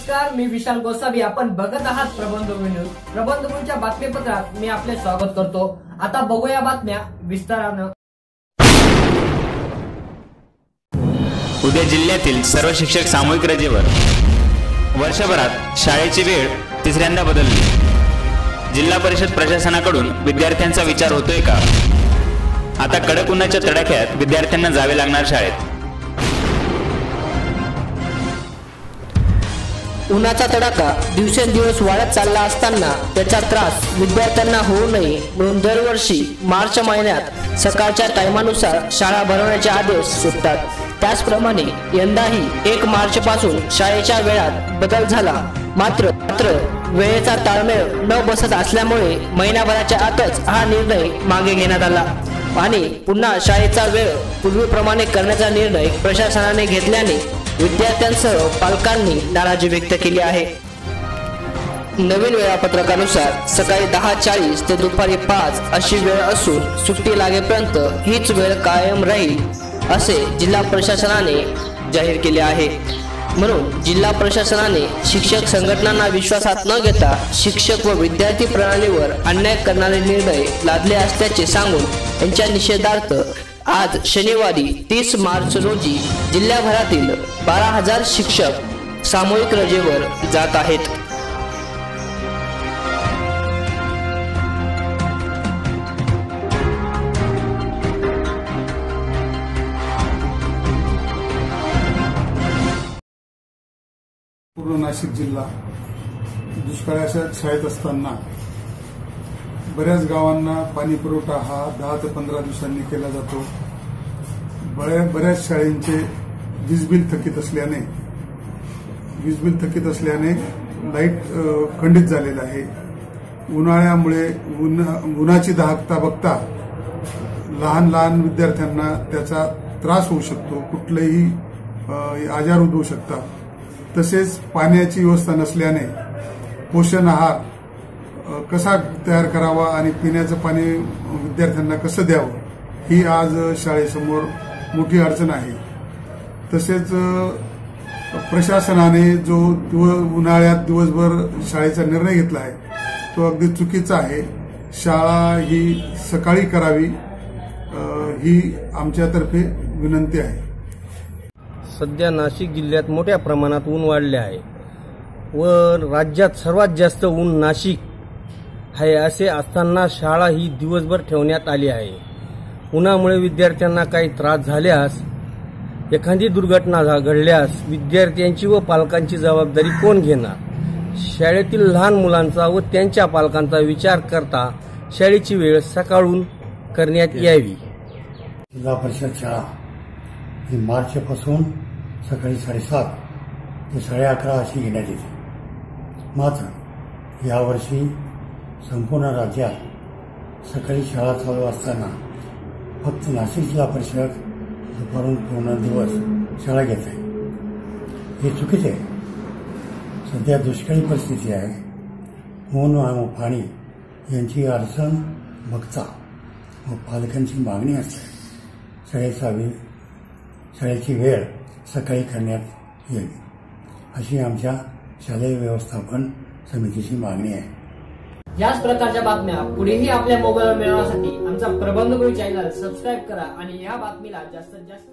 नमस्कार, मी विशाल गोसावी. आपण बघत आहात प्रबंधभूमी न्यूज. प्रबंधभूमीच्या बातमीपत्रात मी आपले स्वागत करतो. आता बघूया बातम्या विस्तारानं. उद्या जिल्ह्यातील सर्व शिक्षक सामूहिक रजेवर. वर्षभरात शाळेची वेळ तिसऱ्यांदा बदलली. जिल्हा परिषद प्रशासनाकडून विद्यार्थ्यांचा विचार होतोय का? आता कडक उन्हाच्या तडाख्यात विद्यार्थ्यांना जावे लागणार शाळेत. उन्हाचा तडाखा दिवसेंदिवस वाढत चालला असताना त्याचा त्रास विद्यार्थ्यांना होऊ नये म्हणून दरवर्षी मार्च महिन्यात सकाळच्या टायमानुसार शाळा भरवण्याचे आदेश सुटतात. त्याचप्रमाणे यंदाही 1 मार्च पासून शाळेच्या वेळात बदल झाला. मात्र वेळेचा ताळमेळ न बसत असल्यामुळे महिनाभराच्या आतच हा निर्णय मागे घेण्यात आला आणि पुन्हा शाळेचा वेळ पूर्वीप्रमाणे करण्याचा निर्णय प्रशासनाने घेतल्याने विद्यार्थ्यांसह पालकांनी नाराजी व्यक्त केली आहे. नवीन वेळापत्रकानुसार सकाळी 10:40 ते दुपारी 5 अशी वेळ असून सुट्टी लागेपर्यंत हीच वेळ कायम राहील असे जिल्हा प्रशासनाने जाहीर केले आहे. म्हणून जिल्हा प्रशासनाने शिक्षक संघटनांना विश्वासात न घेता शिक्षक व विद्यार्थी प्रणालीवर अन्याय करणारे निर्णय लादले असल्याचे सांगून यांच्या निषेधार्थ आज शनिवारी 30 मार्च रोजी जिल्ह्याभरातील 12,000 शिक्षक सामूहिक रजेवर जात आहेत. पूर्ण नाशिक जिल्हा दुष्काळाच्या छायेत असताना बऱ्याच गावांना पाणी पुरवठा हा 10 ते 15 दिवसांनी केला जातो. बऱ्याच शाळेंचे वीज बिल थकीत असल्याने लाईट खंडित झालेला आहे. उन्हाळ्यामुळे उन्हाची दाहकता बघता लहान विद्यार्थ्यांना त्याचा त्रास होऊ शकतो. कुठलेही आजार उद्भवू शकतात. तसेच पाण्याची व्यवस्था नसल्याने पोषण आहार कसा तयार करावा आणि पिण्याचं पाणी विद्यार्थ्यांना कसं द्यावं ही आज शाळेसमोर मोठी अडचण आहे. तसेच प्रशासनाने जो उन्हाळ्यात दिवसभर शाळेचा निर्णय घेतला आहे तो अगदी चुकीचा आहे. शाळा ही सकाळी करावी ही आमच्यातर्फे विनंती आहे. सध्या नाशिक जिल्ह्यात मोठ्या प्रमाणात ऊन वाढले आहे व राज्यात सर्वात जास्त ऊन नाशिक आहे. असे असताना शाळा ही दिवसभर ठेवण्यात आली आहे. उन्हामुळे विद्यार्थ्यांना काही त्रास झाल्यास, एखादी दुर्घटना घडल्यास विद्यार्थ्यांची व पालकांची जबाबदारी कोण घेणार? शाळेतील लहान मुलांचा व त्यांच्या पालकांचा विचार करता शाळेची वेळ सकाळून करण्यात यावी. जिल्हा परिषद शाळा ही मार्चपासून सकाळी 7:30 ते 11:30 अशी घेण्यात येते. मात्र यावर्षी संपूर्ण राज्यात सकाळी शाळा चालू असताना फक्त नाशिक जिल्हा परिषद दुपारून पूर्ण दिवस शाळा घेत आहे. हे चुकीचे आहे. सध्या दुष्काळी परिस्थिती आहे. ऊन व पाणी यांची अडचण बघता व पालकांची मागणी असते शाळेची वेळ सकाळी करण्यात येईल अशी आमच्या शालेय व्यवस्थापन समितीची मागणी आहे. याच प्रकारच्या बातम्या पुढेही आपल्या मोबाईलवर मिळवण्यासाठी आमचा प्रबंधभूमी चॅनल सबस्क्राईब करा आणि या बातमीला जास्तीत जास्त